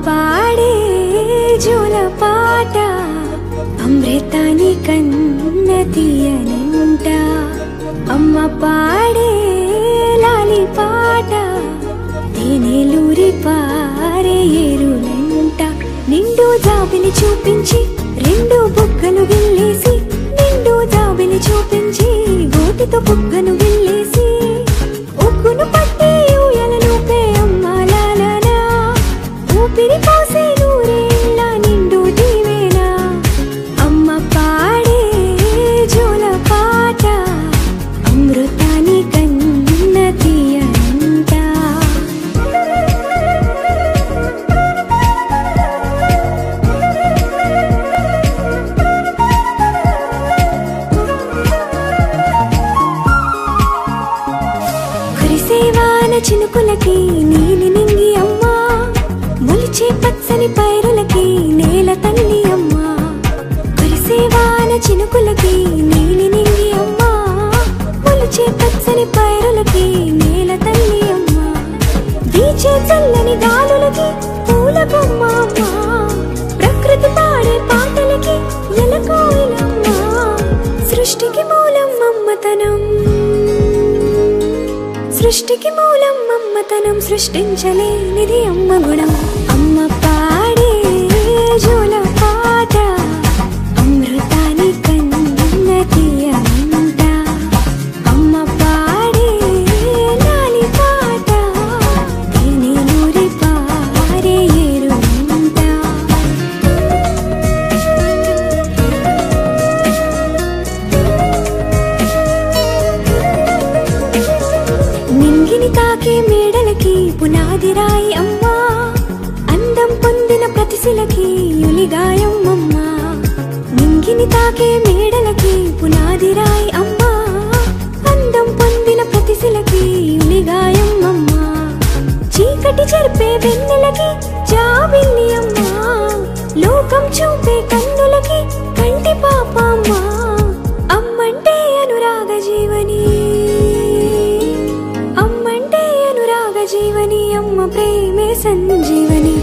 పాడే జోల పాట అమృతాని కన్న తీయనంట అమ్మ పాడే లాలి పాట తేనెలూరి పారే ఏరులంట నిండు జాబిలి చూపించి రెండు బుగ్గలు గిల్లేసి నిండు జాబిలి చూపించి గోటితో బుగ్గను గిల్లేసి ఉగ్గును పట్టి ఊయలలోపే అమ్మ లాలనా ఊపిరి పోసే నూరేళ్ళ నిండు దీవేనా అమ్మ పాడే జోల పాట అమృతాని కన్న తీయనంట కురిసేవాన చినుకులకి నీలి నింగి అమ్మా మొలిచే పచ్చని పైరులకి నేల తల్లి అమ్మా కురిసేవాన చినుకులకి నీలి నింగి అమ్మా మొలిచే పచ్చని పైరులకి నేల తల్లి అమ్మా వీచే చల్లని గాలులకి పూల బొమ్మ అమ్మా ప్రకృతి పాడే పాటలకి ఎలకోయిలమ్మా సృష్టికి మూలం అమ్మతనం సృష్టికి మూలం అమ్మతనం సృష్టించలేనిది అమ్మ గుణం అమ్మ పాడే జోల పాట అమృతాని కన్న తీయనంట అమ్మ పాడే లాలి పాట తేనెలూరి పారే ఏరులంట నింగిని తాకే మేడలకి పునాది రాయి అమ్మా అందం పొందిన ప్రతిశిలకి యులిగాయం అమ్మా నింగిని తాకే మేడలకి పునాది రాయి అమ్మా అందం పొందిన ప్రతిశిలకి యులిగాయం అమ్మా చీకటి చెరిపే వెన్నెలకి జాబిల్లి అమ్మా లోకం చూపే కన్నులకి కంటి పాప అమ్మా అమ్మంటే అనురాగ జీవని అమ్మంటే అనురాగ జీవని అమ్మ ప్రేమే సంజీవని